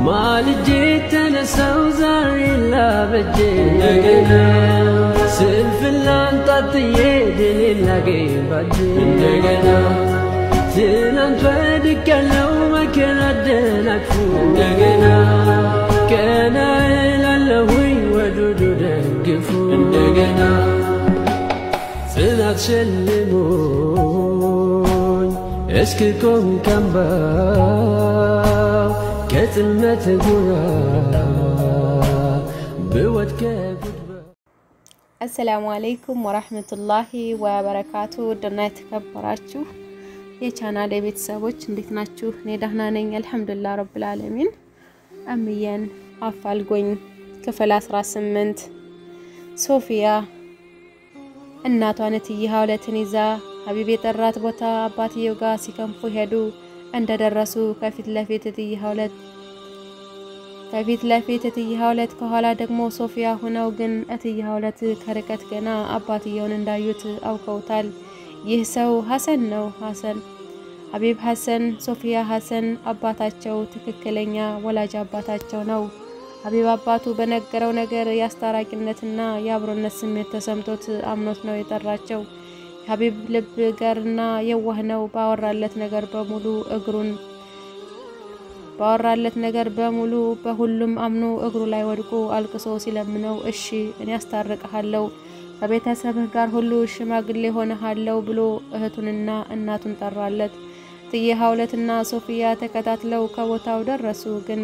مالجي تنسو زاري لا بجي ndegena سنفلان تطيه دلي لاقي بدي ndegena ትናንት ወድቄያለሁ መከራ አደናቅፎ እንደገና ቀና እላለሁኝ ወዱዱ ደግፎ እንደገና ጽናት ሸልሞኝ እስክቆም ካምባው ከጽልመት ጎራ ብወድቅ ከጉድባ السلام عليكم ورحمة الله وبركاته ደህና ተከበራችሁ የቻናሌ ቤተሰቦች እንዴት ናችሁ? እኔ ደህና ነኝ አልহামዱሊላህ ረብል ዓለሚን። አምየን አፋልጎኝ ክፍል 18 ሶፊያ እናቷን እትዬ ሀውለትን ይዛ ሀቢብ የጠራት ቦታ አባትየው ጋር ሲከንፉ ሄዱ። እንደደረሱ ከፊት ለፊት እትዬ ሀውለት ከኋላ ደግሞ ሶፊያ ሆነው ግን እትዬ ሀውለት ከርቀት ገና አባትየውን እንዳዩት አውቀውታል። ይህ ሰው ሐሰን ነው። ሀቢብ ሐሰን ሶፊያ ሐሰን አባታቸው ትክክለኛ ወላጅ አባታቸው ነው። ሀቢብ አባቱ በነገረው ነገር ያስታራቂነትና ያብሮነት ስሜት ተሰምቶት አምኖት ነው የጠራቸው። ሀቢብ ልብ ገርና የዋህ ነው። ባወራለት ነገር በሙሉ በሁሉም አምኖ እግሩ ላይ ወድቆ አልቅሶ ሲለምነው እሺ እኔ አስታርቀሃለሁ ከቤተሰብህ ጋር ሁሉ ሽማግሌ ሆነሃለሁ ብሎ እህቱንና እናቱን ጠራለት። እትዬ ሀውለትና ሶፊያ ተከታትለው ከቦታው ደረሱ። ግን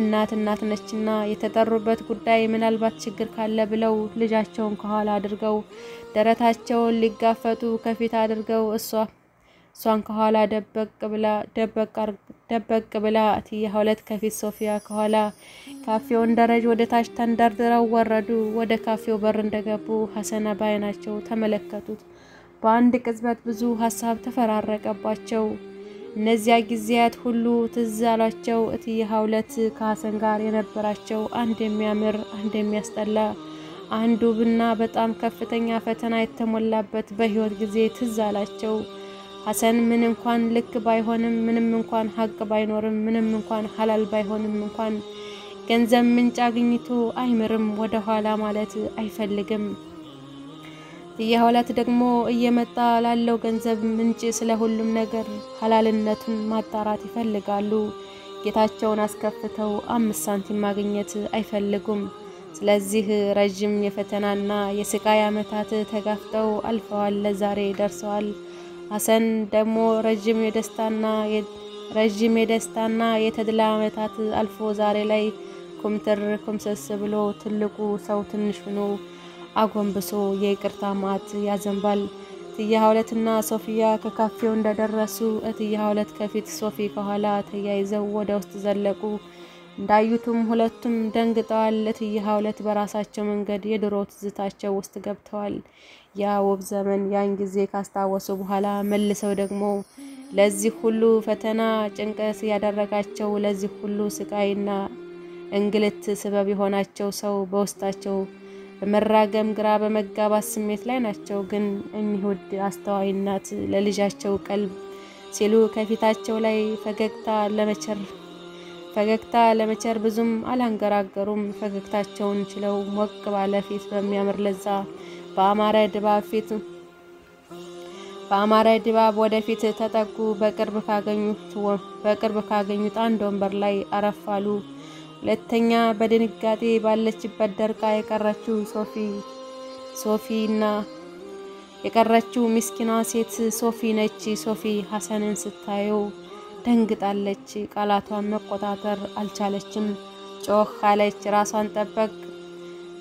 እናት ነችና የተጠሩበት ጉዳይ ምናልባት ችግር ካለ ብለው ልጃቸውን ከኋላ አድርገው ደረታቸውን ሊጋፈጡ ከፊት አድርገው እሷን ከኋላ ደበቅ ብላ እትዬ ሀውለት ከፊት ሶፊያ ከኋላ ካፌውን ደረጃ ወደ ታች ተንደርድረው ወረዱ። ወደ ካፌው በር እንደገቡ ሐሰን ባይናቸው ተመለከቱት። በአንድ ቅጽበት ብዙ ሐሳብ ተፈራረቀባቸው። እነዚያ ጊዜያት ሁሉ ትዝ አላቸው። እትዬ ሀውለት ከሐሰን ጋር የነበራቸው አንድ የሚያምር አንድ የሚያስጠላ አንድ ውብና በጣም ከፍተኛ ፈተና የተሞላበት በህይወት ጊዜ ትዝ አላቸው። ሐሰን ምን እንኳን ልክ ባይሆንም ምንም እንኳን ሀቅ ባይኖርም ምንም እንኳን ሐላል ባይሆንም እንኳን ገንዘብ ምንጭ አግኝቶ አይምርም ወደ ኋላ ማለት አይፈልግም። እትዬ ሀውለት ደግሞ እየመጣ ላለው ገንዘብ ምንጭ ስለሁሉም ነገር ሐላልነቱን ማጣራት ይፈልጋሉ። ጌታቸውን አስከፍተው 5 ሳንቲም ማግኘት አይፈልጉም። ስለዚህ ረጅም የፈተናና የስቃይ ዓመታት ተጋፍተው አልፈዋል፣ ለዛሬ ደርሰዋል። ሐሰን ደግሞ ረጅም የደስታና የተድላ ዓመታት አልፎ ዛሬ ላይ ኩምስስ ብሎ ትልቁ ሰው ትንሽ ሆኖ አጎንብሶ የይቅርታ ማት ያዘንባል። እትዬ ሀውለትና ሶፊያ ከካፌው እንደደረሱ እትዬ ሀውለት ከፊት ሶፊ ከኋላ ተያይዘው ወደ ውስጥ ዘለቁ። እንዳዩትም ሁለቱም ደንግጠዋል። እትዬ ሀውለት በራሳቸው መንገድ የድሮ ትዝታቸው ውስጥ ገብተዋል። ያ ውብ ዘመን ያን ጊዜ ካስታወሱ በኋላ መልሰው ደግሞ ለዚህ ሁሉ ፈተና ጭንቀት ያደረጋቸው ለዚህ ሁሉ ስቃይና እንግልት ሰበብ የሆናቸው ሰው በውስጣቸው በመራገም ግራ በመጋባት ስሜት ላይ ናቸው። ግን እኚህ ውድ አስተዋይ እናት ለልጃቸው ቀልብ ሲሉ ከፊታቸው ላይ ፈገግታ ለመቸር ብዙም አላንገራገሩም። ፈገግታቸውን ችለው ሞቅ ባለ ፊት በሚያምር ለዛ በአማረ ድባብ ወደፊት ተጠጉ። በቅርብ ካገኙት አንድ ወንበር ላይ አረፋሉ። ሁለተኛ በድንጋጤ ባለችበት ደርቃ የቀረችው ምስኪኗ ሴት ሶፊ ነች። ሶፊ ሐሰንን ስታየው ደንግጣለች። ቃላቷን መቆጣጠር አልቻለችም። ጮህ አለች። ራሷን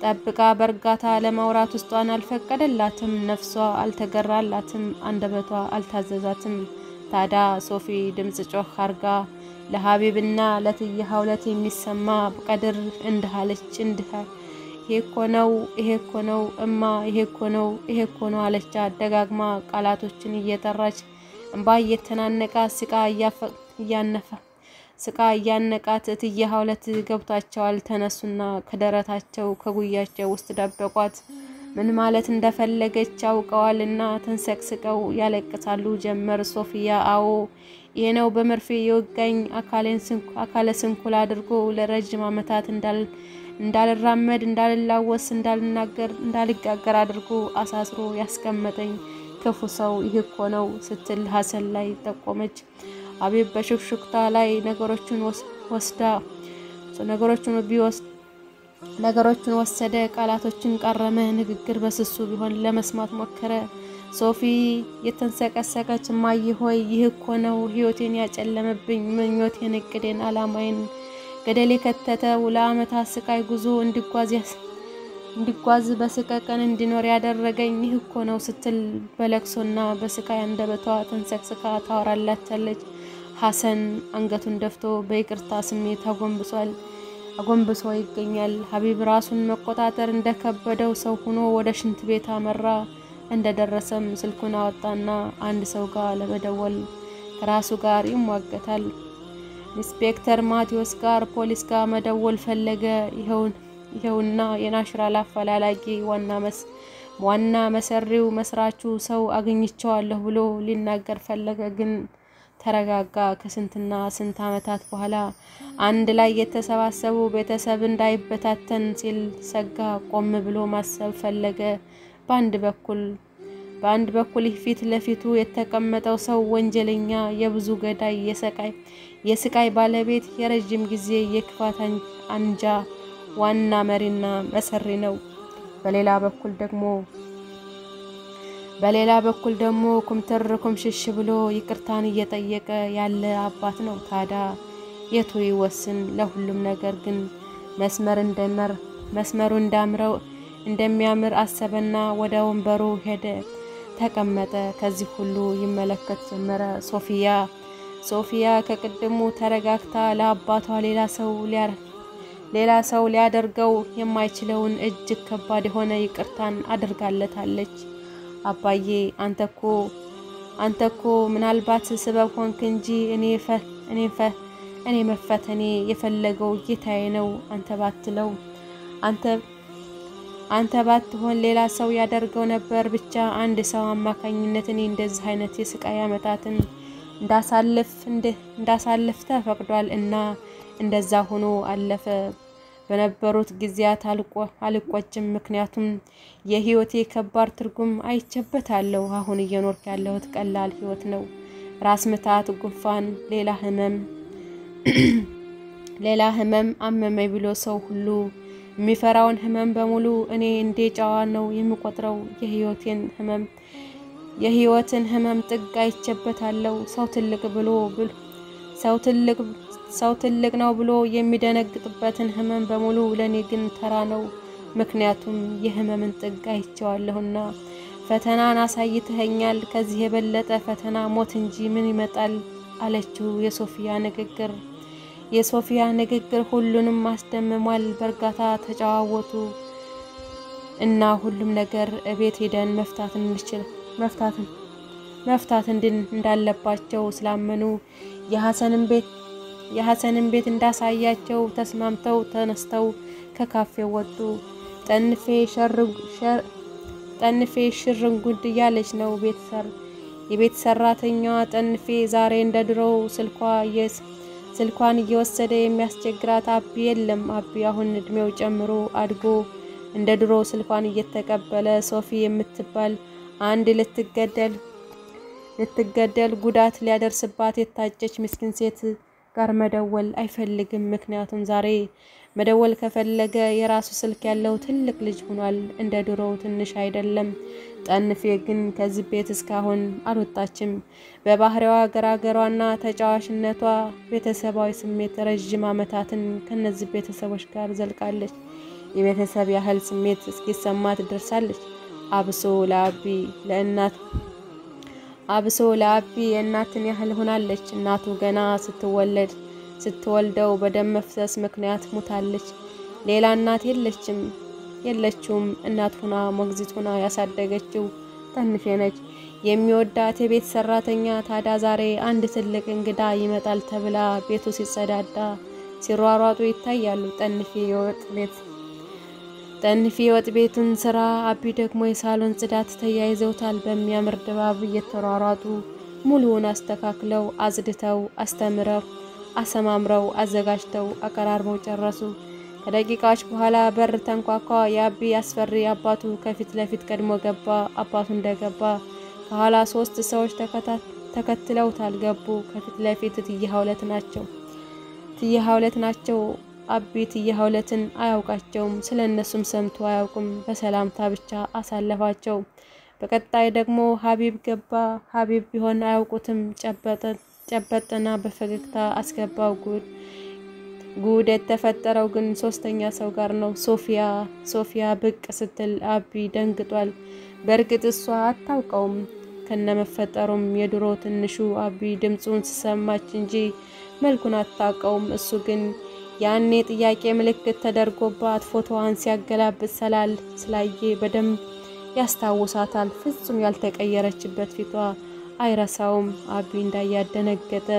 ጠብቃ በእርጋታ ለማውራት ውስጧን አልፈቀደላትም። ነፍሷ አልተገራላትም። አንደበቷ አልታዘዛትም። ታዲያ ሶፊ ድምጽ ጮህ አርጋ ለሀቢብና ለእትዬ ሀውለት የሚሰማ ቀድር እንዳለች ይሄ እኮ ነው እማ ይሄ እኮ ነው አለች። ደጋግማ ቃላቶችን እየጠራች እንባ እየተናነቃ ስቃ እያነቃት እትዬ ሀውለት ገብቷቸዋል። ተነሱና ከደረታቸው ከጉያቸው ውስጥ ደበቋት። ምን ማለት እንደፈለገች አውቀዋልና ተንሰቅስቀው ያለቅሳሉ ጀመር። ሶፊያ አዎ የነው በመርፌ የወጋኝ አካለ ስንኩል አድርጎ ለረጅም ዓመታት እንዳልራመድ እንዳልላወስ እንዳልጋገር አድርጎ አሳስሮ ያስቀመጠኝ ክፉ ሰው ይህ እኮ ነው ስትል ሐሰን ላይ ጠቆመች። አቢብ በሽክሽክታ ላይ ነገሮችን ወሰደ፣ ቃላቶችን ቀረመ፣ ንግግር በስሱ ቢሆን ለመስማት ሞከረ። ሶፊ የተንሰቀሰቀች ማይ ሆይ ይህ እኮ ነው ህይወቴን ያጨለመብኝ፣ ምኞቴን፣ እቅዴን፣ አላማዬን ገደል የከተተው ለዓመታት ስቃይ ጉዞ እንዲጓዝ በስቀቀን እንዲኖር ያደረገኝ ይህ እኮ ነው ስትል በለቅሶና በስቃይ አንደበቷ ተንሰቅስቃ ታወራላታለች። ሐሰን አንገቱን ደፍቶ በይቅርታ ስሜት አጎንብሶ ይገኛል። ሀቢብ ራሱን መቆጣጠር እንደከበደው ሰው ሆኖ ወደ ሽንት ቤት አመራ። እንደደረሰም ስልኩን አወጣና አንድ ሰው ጋር ለመደወል ከራሱ ጋር ይሟገታል። ኢንስፔክተር ማቲዮስ ጋር ፖሊስ ጋር መደወል ፈለገ። ይሄውና የናሽራል አፈላላጊ ዋና መሰሪው መስራቹ ሰው አገኝቻለሁ ብሎ ሊናገር ፈለገ፣ ግን ተረጋጋ። ከስንትና ስንት ዓመታት በኋላ አንድ ላይ የተሰባሰቡ ቤተሰብ እንዳይበታተን ሲል ሰጋ። ቆም ብሎ ማሰብ ፈለገ። በአንድ በኩል ፊት ለፊቱ የተቀመጠው ሰው ወንጀለኛ፣ የብዙ ገዳይ፣ የስቃይ ባለቤት፣ የረጅም ጊዜ የክፋት አንጃ ዋና መሪና መሰሪ ነው። በሌላ በኩል ደግሞ ኩምሽሽ ብሎ ይቅርታን እየጠየቀ ያለ አባት ነው። ታዲያ የቱ ይወስን? ለሁሉም ነገር ግን መስመሩ እንደሚያምር አሰበና ወደ ወንበሩ ሄደ፣ ተቀመጠ። ከዚህ ሁሉ ይመለከት ጀመረ። ሶፊያ ከቅድሙ ተረጋግታ ለአባቷ ሌላ ሰው ሊያደርገው የማይችለውን እጅግ ከባድ የሆነ ይቅርታን አድርጋለታለች። አባዬ አንተኮ ምናልባት ስበብ ሆንክ እንጂ እኔ መፈተኔ የፈለገው ጌታዬ ነው። አንተ ባትሆን ሌላ ሰው ያደርገው ነበር። ብቻ አንድ ሰው አማካኝነት እኔ እንደዚህ አይነት የስቃይ ዓመታትን እንዳሳልፍ ተፈቅዷል እና እንደዛ ሆኖ አለፈ። በነበሩት ጊዜያት አልቆጭም፣ ምክንያቱም የህይወቴ ከባድ ትርጉም አይቼበታለሁ። አሁን እየኖርኩ ያለሁት ቀላል ህይወት ነው። ራስ ምታት፣ ጉንፋን፣ ሌላ ህመም አመመኝ ብሎ ሰው ሁሉ የሚፈራውን ህመም በሙሉ እኔ እንደ ጨዋ ነው የምቆጥረው። የህይወትን ህመም ጥግ አይቼበታለሁ። ሰው ትልቅ ነው ብሎ የሚደነግጥበትን ህመም በሙሉ ለኔ ግን ተራ ነው፣ ምክንያቱም የህመምን ጥግ አይቼዋለሁና። ፈተናን አሳይተኸኛል፣ ከዚህ የበለጠ ፈተና ሞት እንጂ ምን ይመጣል አለችው። የሶፊያ ንግግር ሁሉንም አስደምሟል። በእርጋታ ተጨዋወቱ እና ሁሉም ነገር እቤት ሄደን መፍታት እንዳለባቸው ስላመኑ የሐሰንን ቤት እንዳሳያቸው ተስማምተው ተነስተው ከካፌው ወጡ። ጠንፌ ሽርንጉድ እያለች ነው የቤት ሰራተኛዋ። ጠንፌ ዛሬ እንደድሮው ስልኳን እየወሰደ የሚያስቸግራት አቢ የለም። አቢ አሁን እድሜው ጨምሮ አድጎ እንደድሮ ስልኳን እየተቀበለ ሶፊ የምትባል አንድ ልትገደል ጉዳት ሊያደርስባት የታጨች ምስኪን ሴት ጋር መደወል አይፈልግም። ምክንያቱም ዛሬ መደወል ከፈለገ የራሱ ስልክ ያለው ትልቅ ልጅ ሆኗል፣ እንደ ድሮው ትንሽ አይደለም። ጠንፌ ግን ከዚህ ቤት እስካሁን አልወጣችም። በባህሪዋ ገራገሯና ተጫዋችነቷ ቤተሰባዊ ስሜት ረጅም ዓመታትን ከነዚህ ቤተሰቦች ጋር ዘልቃለች። የቤተሰብ ያህል ስሜት እስኪሰማት ደርሳለች። አብሶ ለአቢ የእናትን ያህል ሆናለች። እናቱ ገና ስትወልደው በደም መፍሰስ ምክንያት ሞታለች። ሌላ እናት የለችውም። እናት ሆና ሞግዚት ሆና ያሳደገችው ጠንፌ ነች። የሚወዳት የቤት ሰራተኛ ታዲያ ዛሬ አንድ ትልቅ እንግዳ ይመጣል ተብላ ቤቱ ሲጸዳዳ ሲሯሯጡ ይታያሉ። ጠንፌ የወጥ ቤቱን ስራ፣ አቢ ደግሞ የሳሎን ጽዳት ተያይዘውታል። በሚያምር ድባብ እየተሯሯጡ ሙሉውን አስተካክለው አጽድተው አስተምረው አሰማምረው አዘጋጅተው አቀራርበው ጨረሱ። ከደቂቃዎች በኋላ በር ተንኳኳ። የአቢ አስፈሪ አባቱ ከፊት ለፊት ቀድሞ ገባ። አባቱ እንደገባ ከኋላ 3 ሰዎች ተከትለውታል ገቡ። ከፊት ለፊት እትዬ ሀውለት ናቸው። አቢ እትዬ ሀውለትን አያውቃቸውም። ስለነሱም ሰምቶ አያውቅም። በሰላምታ ብቻ አሳለፋቸው። በቀጣይ ደግሞ ሀቢብ ገባ። ሀቢብ ቢሆን አያውቁትም። ጨበጠና በፈገግታ አስገባው። ጉድ የተፈጠረው ግን 3ኛ ሰው ጋር ነው። ሶፊያ ብቅ ስትል አቢ ደንግጧል። በእርግጥ እሷ አታውቀውም ከነመፈጠሩም የድሮ ትንሹ አቢ ድምጹን ሰማች እንጂ መልኩን አታውቀውም። እሱ ግን ያኔ ጥያቄ ምልክት ተደርጎባት ፎቶዋን ሲያገላብጥ ስላየ በደንብ ያስታውሳታል። ፍጹም ያልተቀየረችበት ፊቷ አይረሳውም። አቢ እንዳያደነገጠ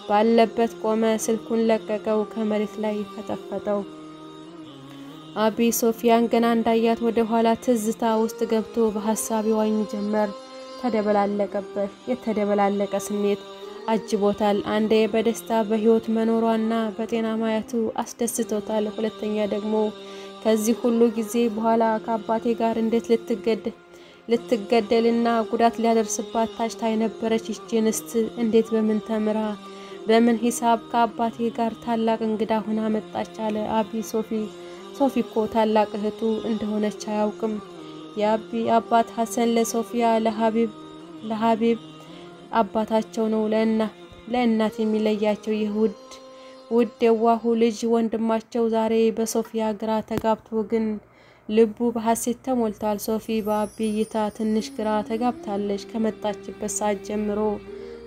ባለበት ቆመ። ስልኩን ለቀቀው፣ ከመሬት ላይ ፈጠፈጠው። አቢ ሶፊያን ገና እንዳያት ወደ ኋላ ትዝታ ውስጥ ገብቶ በሐሳብ ይዋኝ ጀመር። የተደበላለቀ ስሜት አጅቦታል። አንዴ በደስታ በህይወት መኖሯና በጤና ማየቱ አስደስቶታል። ሁለተኛ ደግሞ ከዚህ ሁሉ ጊዜ በኋላ ከአባቴ ጋር እንዴት ልትገደልና ጉዳት ሊያደርስባት ታጭታ የነበረች ይህች እንስት እንዴት በምን ተምራ በምን ሂሳብ ከአባቴ ጋር ታላቅ እንግዳ ሆና መጣች አለ አቢ። ሶፊ እኮ ታላቅ እህቱ እንደሆነች አያውቅም። የአቢ አባት ሐሰን ለሶፊያ ለሀቢብ አባታቸው ነው። ለእናት የሚለያቸው ይህ ውድ የዋሁ ልጅ ወንድማቸው ዛሬ በሶፊያ ግራ ተጋብቶ ግን ልቡ በሐሴት ተሞልቷል። ሶፊ በአቢ እይታ ትንሽ ግራ ተጋብታለች። ከመጣችበት ሰዓት ጀምሮ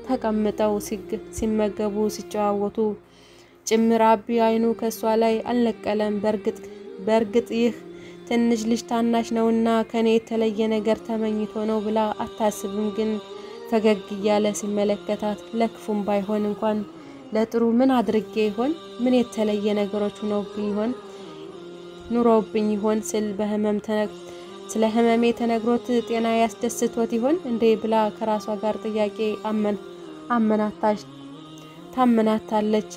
ተቀምጠው ሲመገቡ ሲጨዋወቱ ጭምር አቢ አይኑ ከሷ ላይ አልነቀለም። በርግጥ ይህ ትንሽ ልጅ ታናሽ ነውና ከኔ የተለየ ነገር ተመኝቶ ነው ብላ አታስብም። ግን ፈገግ እያለ ሲመለከታት ለክፉም ባይሆን እንኳን ለጥሩ ምን አድርጌ ይሆን? ምን የተለየ ነገሮች ኑሮብኝ ይሆን ስል ስለ ህመሜ ተነግሮት ጤና ያስደስቶት ይሆን እንዴ ብላ ከራሷ ጋር ጥያቄ ታመናታለች፣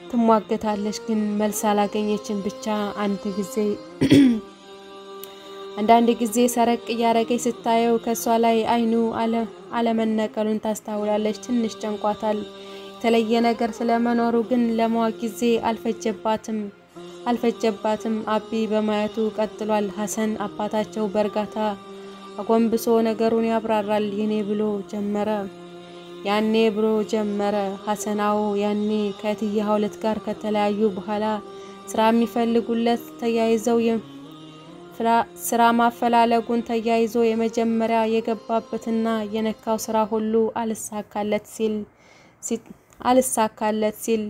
ትሟገታለች። ግን መልስ አላገኘችም። ብቻ አንዳንድ ጊዜ ሰረቅ እያረገች ስታየው ከሷ ላይ አይኑ አለመነቀሉን ታስተውላለች። ትንሽ ጨንቋታል። የተለየ ነገር ስለመኖሩ ግን ለማወቅ ጊዜ አልፈጀባትም። አቢ በማየቱ ቀጥሏል። ሐሰን አባታቸው በእርጋታ አጎንብሶ ነገሩን ያብራራል። ያኔ ብሎ ጀመረ። ሐሰናው ያኔ ከእትዬ ሀውለት ጋር ከተለያዩ በኋላ ስራ ማፈላለጉን ተያይዞ የመጀመሪያ የገባበትና የነካው ስራ ሁሉ አልሳካለት ሲል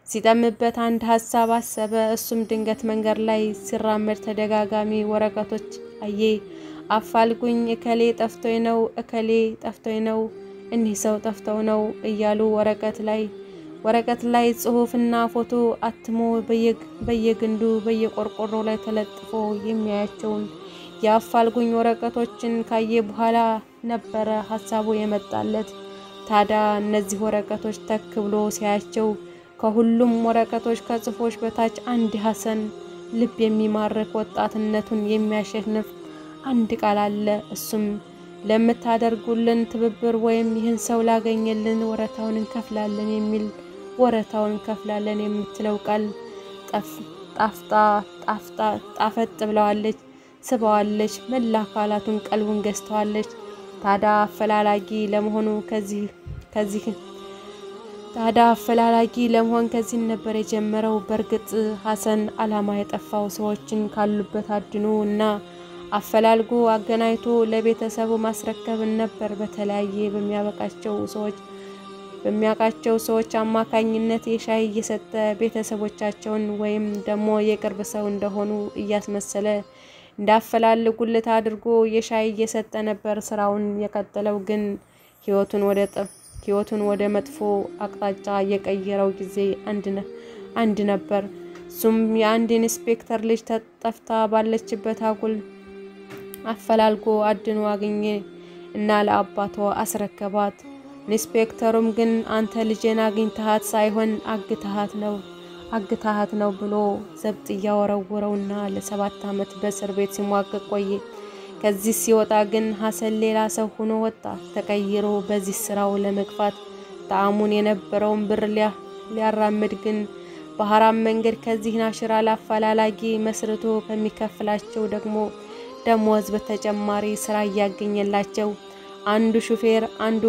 ሲጠምበት አንድ ሐሳብ አሰበ። እሱም ድንገት መንገድ ላይ ሲራመድ ተደጋጋሚ ወረቀቶች አየ። አፋልጉኝ፣ እከሌ ጠፍቶኝ ነው፣ እኒህ ሰው ጠፍተው ነው እያሉ ወረቀት ላይ ጽሑፍና ፎቶ አትሞ በየግንዱ በየቆርቆሮ ላይ ተለጥፎ የሚያያቸውን የአፋልጉኝ ወረቀቶችን ካየ በኋላ ነበረ ሐሳቡ የመጣለት። ታዲያ እነዚህ ወረቀቶች ተክ ብሎ ሲያያቸው ከሁሉም ወረቀቶች ከጽፎች በታች አንድ ሐሰን ልብ የሚማርክ ወጣትነቱን የሚያሸንፍ አንድ ቃል አለ። እሱም ለምታደርጉልን ትብብር ወይም ይህን ሰው ላገኘልን ወረታውን እንከፍላለን የምትለው ቃል ጣፈጥ ብለዋለች፣ ስበዋለች። መላ አካላቱን ቀልቡን ገዝተዋለች። ታዲያ አፈላላጊ ለመሆን ከዚህ ነበር የጀመረው። በእርግጥ ሐሰን አላማ የጠፋው ሰዎችን ካሉበት አድኖ እና አፈላልጎ አገናኝቶ ለቤተሰቡ ማስረከብ ነበር። በተለያየ በሚያውቃቸው ሰዎች አማካኝነት የሻይ እየሰጠ ቤተሰቦቻቸውን ወይም ደግሞ የቅርብ ሰው እንደሆኑ እያስመሰለ እንዳፈላልጉለት አድርጎ የሻይ እየሰጠ ነበር ስራውን የቀጠለው። ግን ህይወቱን ወደ መጥፎ አቅጣጫ የቀየረው ጊዜ አንድ ነበር። እሱም የአንድ ኢንስፔክተር ልጅ ጠፍታ ባለችበት አጉል አፈላልጎ አድኖ አገኘ እና ለአባቷ አስረከባት። ኢንስፔክተሩም ግን አንተ ልጄን አግኝተሃት ሳይሆን አግተሃት ነው ብሎ ዘብጥ ያወረወረውና ለ7 ዓመት በእስር ቤት ሲሟገቅ ቆየ። ከዚህ ሲወጣ ግን ሐሰን ሌላ ሰው ሆኖ ወጣ። ተቀይሮ በዚህ ስራው ለመግፋት ጣዕሙን የነበረውን ብር ሊያራምድ ግን በሐራም መንገድ ከዚህ ናሽራል አፈላላጊ መስርቶ ከሚከፍላቸው ደግሞ ደሞዝ በተጨማሪ ስራ ያገኘላቸው አንዱ ሹፌር፣ አንዱ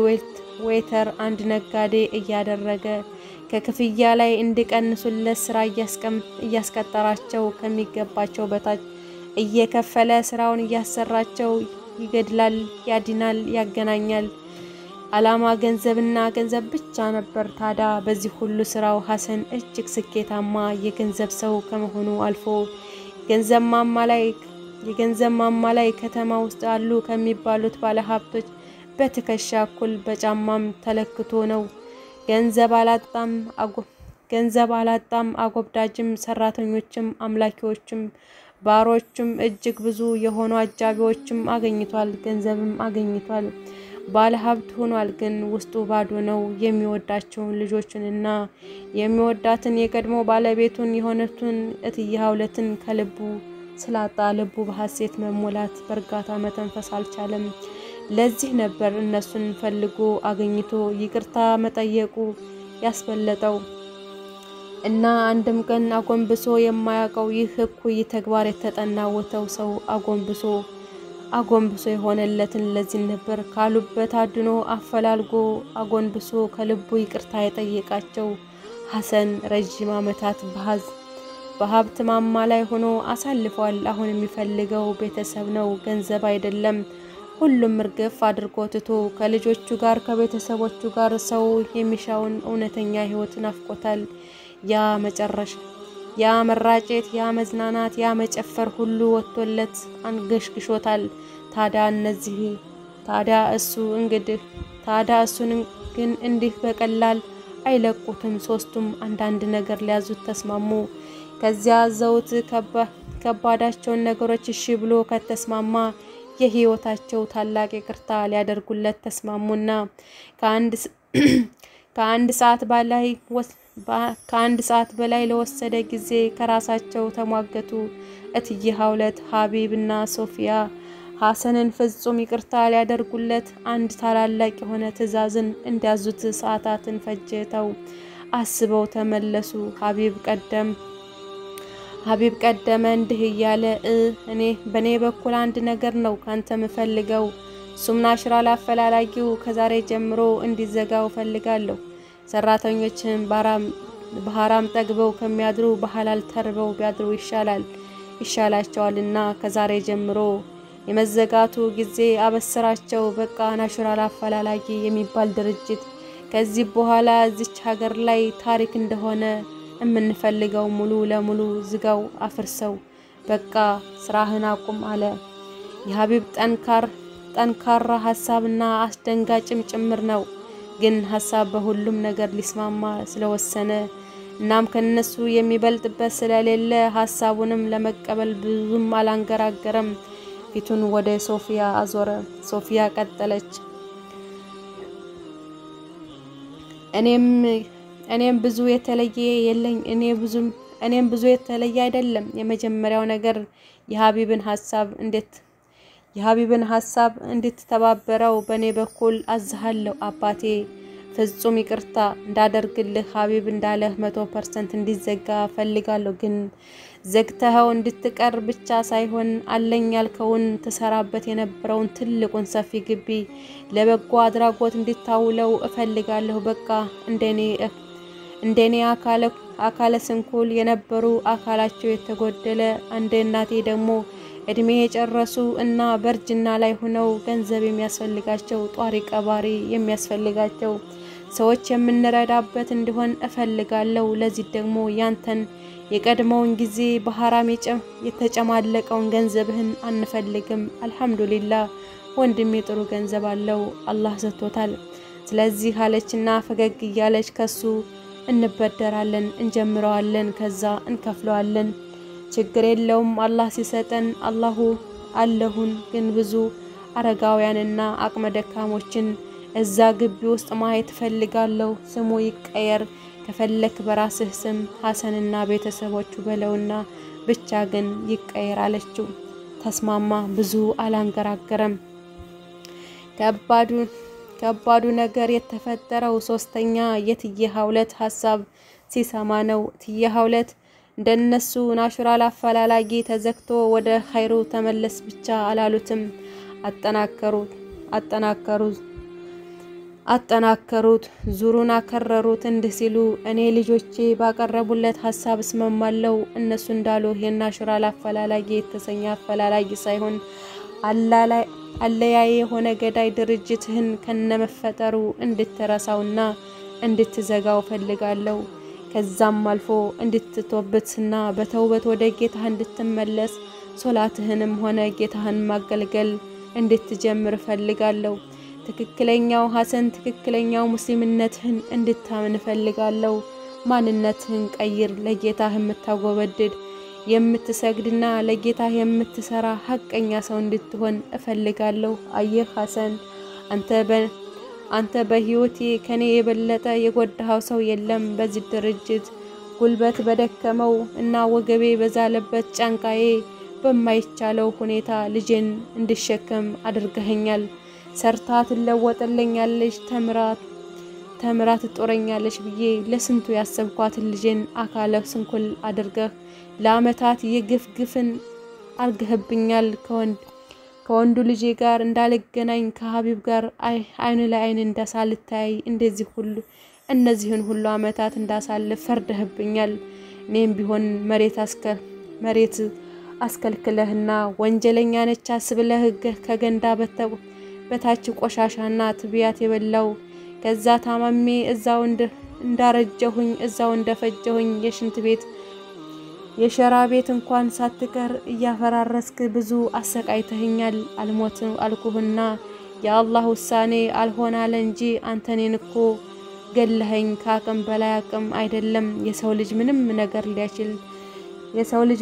ዌተር፣ አንድ ነጋዴ እያደረገ ከክፍያ ላይ እንዲቀንሱለት ስራ እያስቀጠራቸው ከሚገባቸው በታች እየከፈለ ስራውን እያሰራቸው ይገድላል፣ ያድናል፣ ያገናኛል። አላማ ገንዘብና ገንዘብ ብቻ ነበር። ታዲያ በዚህ ሁሉ ስራው ሐሰን እጅግ ስኬታማ የገንዘብ ሰው ከመሆኑ አልፎ የገንዘብ ማማ ላይ ከተማ ውስጥ አሉ ከሚባሉት ባለሀብቶች በትከሻ እኩል በጫማም ተለክቶ ነው። ገንዘብ አላጣም። አጎብዳጅም፣ ሰራተኞችም፣ አምላኪዎችም፣ ባሮችም እጅግ ብዙ የሆኑ አጃቢዎችም አገኝቷል። ገንዘብም አገኝቷል። ባለሀብት ሆኗል። ግን ውስጡ ባዶ ነው። የሚወዳቸውን ልጆችንና የሚወዳትን የቀድሞ ባለቤቱን የሆነቱን እትዬ ሀውለትን ከልቡ ስላጣ ልቡ በሐሴት መሞላት በእርጋታ መተንፈስ አልቻለም። ለዚህ ነበር እነሱን ፈልጎ አገኝቶ ይቅርታ መጠየቁ ያስበለጠው እና አንድም ቀን አጎንብሶ የማያውቀው ይህ እኩይ ተግባር የተጠናወተው ሰው አጎንብሶ የሆነለትን ለዚህ ነበር ካሉበት አድኖ አፈላልጎ አጎንብሶ ከልቡ ይቅርታ የጠየቃቸው። ሐሰን ረጅም ዓመታት በሀብት ማማ ላይ ሆኖ አሳልፏል። አሁን የሚፈልገው ቤተሰብ ነው፣ ገንዘብ አይደለም። ሁሉም እርግፍ አድርጎ ትቶ ከልጆቹ ጋር ከቤተሰቦቹ ጋር ሰው የሚሻውን እውነተኛ ህይወት ናፍቆታል። ያ መራጨት፣ ያ መዝናናት፣ ያ መጨፈር ሁሉ ወጥቶለት አንገሽግሾታል። ታዲያ እሱን ግን እንዲህ በቀላል አይለቁትም። ሶስቱም አንዳንድ ነገር ሊያዙት ተስማሙ። ከዚያ ዘውት ከባዳቸውን ነገሮች እሺ ብሎ ከተስማማ የህይወታቸው ታላቅ ይቅርታ ሊያደርጉለት ተስማሙና ከአንድ ሰዓት በላይ ለወሰደ ጊዜ ከራሳቸው ተሟገቱ። እትዬ ሀውለት፣ ሀቢብና ሶፊያ ሐሰንን ፍጹም ይቅርታ ሊያደርጉለት አንድ ታላላቅ የሆነ ትዕዛዝን እንዲያዙት ሰዓታትን ፈጅተው አስበው ተመለሱ። ሀቢብ ቀደመ እንዲህ እያለ በኔ በኩል አንድ ነገር ነው ካንተ ምፈልገው። እሱም ናሽራል አፈላላጊው ከዛሬ ጀምሮ እንዲዘጋው ፈልጋለሁ። ሰራተኞችን በሐራም ጠግበው ከሚያድሩ በሐላል ተርበው ቢያድሩ ይሻላቸዋልና ከዛሬ ጀምሮ የመዘጋቱ ጊዜ አበስራቸው። በቃ ናሽራል አፈላላጊ የሚባል ድርጅት ከዚህ በኋላ እዚች ሀገር ላይ ታሪክ እንደሆነ የምንፈልገው ሙሉ ለሙሉ ዝጋው፣ አፍርሰው፣ በቃ ስራህን አቁም አለ። የሀቢብ ጠንካራ ሐሳብና አስደንጋጭም ጭምር ነው። ግን ሐሳብ በሁሉም ነገር ሊስማማ ስለወሰነ እናም ከነሱ የሚበልጥበት ስለሌለ ሐሳቡንም ለመቀበል ብዙም አላንገራገረም። ፊቱን ወደ ሶፊያ አዞረ። ሶፊያ ቀጠለች። እኔም ብዙ የተለየ አይደለም። የመጀመሪያው ነገር የሀቢብን ሐሳብ እንድትተባበረው በኔ በኩል አዝሃለሁ። አባቴ ፍጹም ይቅርታ እንዳደርግልህ ሀቢብ እንዳለህ 100% እንዲዘጋ ፈልጋለሁ። ግን ዘግተኸው እንድትቀር ብቻ ሳይሆን አለኝ ያልከውን ተሰራበት የነበረውን ትልቁን ሰፊ ግቢ ለበጎ አድራጎት እንድታውለው እፈልጋለሁ። በቃ እንደኔ አካለ ስንኩል የነበሩ አካላቸው የተጎደለ እንደ እናቴ ደግሞ እድሜ የጨረሱ እና በርጅና ላይ ሆነው ገንዘብ የሚያስፈልጋቸው ጧሪ ቀባሪ የሚያስፈልጋቸው ሰዎች የምንረዳበት እንዲሆን እፈልጋለሁ። ለዚህ ደግሞ ያንተን የቀድሞውን ጊዜ በሐራም የተጨማለቀውን ገንዘብህን አንፈልግም። አልহামዱሊላህ ወንድሜ ጥሩ ገንዘብ አለው፣ አላህ ሰጥቶታል። ስለዚህ አለችና ፈገግ እያለች ከሱ እንበደራለን፣ እንጀምረዋለን፣ ከዛ እንከፍለዋለን። ችግር የለውም አላህ ሲሰጠን አላሁ አለሁን። ግን ብዙ አረጋውያንና አቅመ ደካሞችን እዛ ግቢ ውስጥ ማየት ፈልጋለሁ ስሙ ይቀየር ከፈለክ በራስህ ስም ሐሰንና ቤተሰቦቹ በለውና ብቻ ግን ይቀየር አለችው ተስማማ ብዙ አላንገራገረም ከባዱ ነገር የተፈጠረው ሶስተኛ የትዬ ሐውለት ሐሳብ ሲሰማ ነው ትዬ ሐውለት እንደነሱ ናቹራል አፈላላጊ ተዘክቶ ወደ ኸይሩ ተመለስ ብቻ አላሉትም አጠናከሩት ዙሩን አከረሩት እንዲህ ሲሉ እኔ ልጆቼ ባቀረቡለት ሐሳብ እስማማለሁ እነሱ እንዳሉ የናቹራል አፈላላጊ የተሰኛ አፈላላጊ ሳይሆን አለያየ የሆነ ገዳይ ድርጅትህን ከነመፈጠሩ እንድትረሳውና እንድትዘጋው ፈልጋለሁ ከዛም አልፎ እንድትተውበትና በተውበት ወደ ጌታህ እንድትመለስ ሶላትህንም ሆነ ጌታህን ማገልገል እንድትጀምር ፈልጋለሁ ትክክለኛው ሐሰን ትክክለኛው ሙስሊምነትህን እንድታምን ፈልጋለሁ ማንነትህን ቀይር ለጌታህ የምታጎበድድ የምትሰግድና ለጌታህ የምትሰራ ሐቀኛ ሰው እንድትሆን እፈልጋለሁ አየህ ሐሰን አንተ በህይወቴ ከኔ የበለጠ የጎዳው ሰው የለም በዚህ ድርጅት ጉልበት በደከመው እና ወገቤ በዛለበት ጫንቃዬ በማይቻለው ሁኔታ ልጄን እንድሸከም አድርገኸኛል ሰርታ ትለወጥልኛለች ተምራት ጦረኛለች ብዬ ለስንቱ ያሰብኳት ልጄን አካለ ስንኩል አድርገህ ለአመታት የግፍግፍን አርገህብኛል ከወንዱ ልጄ ጋር እንዳልገናኝ ከሐቢብ ጋር አይን ለአይን እንዳሳልታይ እንደዚህ ሁሉ እነዚህን ሁሉ አመታት እንዳሳልፍ ፈርደህብኛል እኔም ቢሆን መሬት አስከልክለህና ወንጀለኛ ነች አስብለህ ከገንዳ በታች ቆሻሻና ትቢያት የበላው ከዛ ታማሜ እዛው እንዳረጀሁኝ እዛው እንደፈጀሁኝ የሽንት ቤት የሸራ ቤት እንኳን ሳትቀር እያፈራረስክ ብዙ አሰቃይተኸኛል አልሞት አልኩህና የአላህ ውሳኔ አልሆናለ እንጂ አንተኔን እኮ ገለኸኝ ካቅም በላይ አቅም አይደለም የሰው ልጅ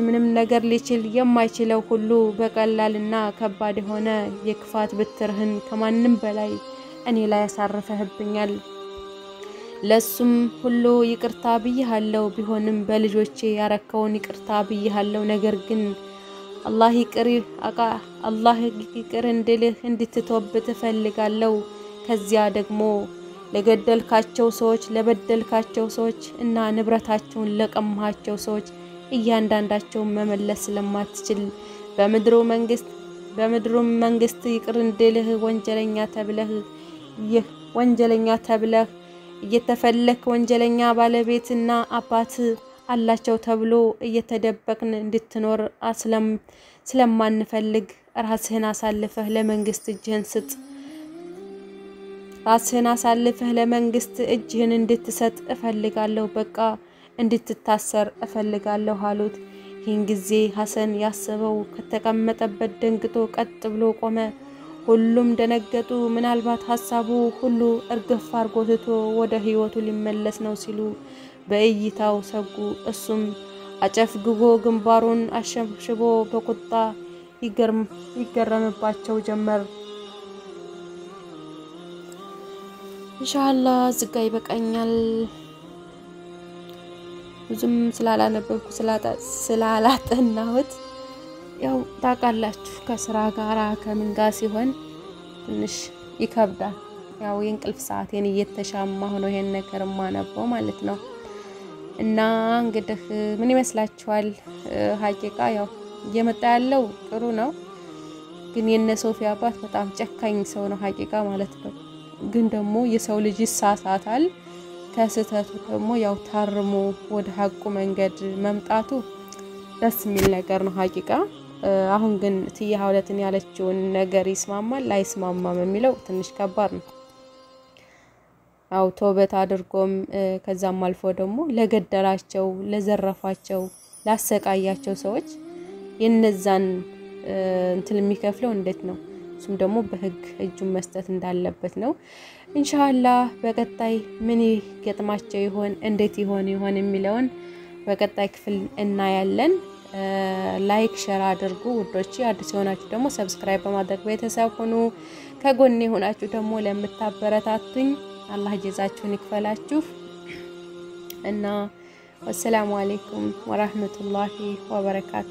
ምንም ነገር ሊችል የማይችለው ሁሉ በቀላልና ከባድ የሆነ የክፋት ብትርህን ከማንም በላይ እኔ ላይ ያሳርፈህብኛል ለሱም ሁሉ ይቅርታ ብያለሁ ቢሆንም በልጆቼ ያረከውን ይቅርታ ብያለሁ ነገር ግን አላህ ይቅር እንድልህ እንድትተውበት ፈልጋለሁ ከዚያ ደግሞ ለገደልካቸው ሰዎች ለበደልካቸው ሰዎች እና ንብረታቸውን ለቀማቸው ሰዎች እያንዳንዳቸው መመለስ ስለማትችል በምድሩ መንግስት ይቅር እንድልህ ወንጀለኛ ተብለህ እየተፈለክ ወንጀለኛ ባለቤትና አባት አላቸው ተብሎ እየተደበቅን እንድትኖር ስለማንፈልግ ራስህን አሳልፈህ ለመንግስት እጅህን ስጥ ራስህን አሳልፈህ ለመንግስት እጅህን እንድትሰጥ እፈልጋለሁ በቃ እንድትታሰር እፈልጋለሁ አሉት ይህን ጊዜ ሐሰን ያሰበው ከተቀመጠበት ደንግጦ ቀጥ ብሎ ቆመ ሁሉም ደነገጡ ምናልባት ሐሳቡ ሁሉ እርግፍ አርጎ ትቶ ወደ ህይወቱ ሊመለስ ነው ሲሉ በእይታው ሰጉ እሱም አጨፍግጎ ግንባሩን አሸብሽቦ በቁጣ ይገረምባቸው ጀመር ኢንሻአላህ ዝጋ ይበቃኛል ብዙም ስላላነበብኩ ስላላጠናሁት ያው ታውቃላችሁ ከስራ ጋራ ከምን ጋር ሲሆን ትንሽ ይከብዳል ያው የእንቅልፍ ሰዓቴን እየተሻማሁ ነው ይሄን ነገር ማነበው ማለት ነው እና እንግዲህ ምን ይመስላችኋል ሐቂቃ ያው እየመጣ ያለው ጥሩ ነው ግን የነ ሶፊያ አባት በጣም ጨካኝ ሰው ነው ሐቂቃ ማለት ነው ግን ደግሞ የሰው ልጅ ይሳሳታል ከስተቱ ደግሞ ያው ታርሞ ወደ ሐቁ መንገድ መምጣቱ ደስ የሚል ነገር ነው ሐቂቃ አሁን ግን ትዬ ሐውለትን ያለችውን ነገር ይስማማል ላይስማማም የሚለው ትንሽ ከባድ ነው አው ተውበት አድርጎም ከዛም አልፎ ደግሞ ለገደላቸው ለዘረፋቸው ላሰቃያቸው ሰዎች የነዛን እንትን የሚከፍለው እንዴት ነው እሱም ደግሞ በህግ እጁን መስጠት እንዳለበት ነው ኢንሻአላህ በቀጣይ ምን ይገጥማቸው ይሆን እንዴት ይሆን የሚለውን በቀጣይ ክፍል እናያለን ላይክ ሼር አድርጉ ውዶቼ አዲስ የሆናችሁ ደግሞ ሰብስክራይብ በማድረግ ቤተሰብ ሁኑ ከጎኔ ሆናችሁ ደግሞ ለምታበረታቱኝ አላህ ጀዛችሁን ይክፈላችሁ እና ወሰላሙ አለይኩም ወራህመቱላሂ ወበረካቱ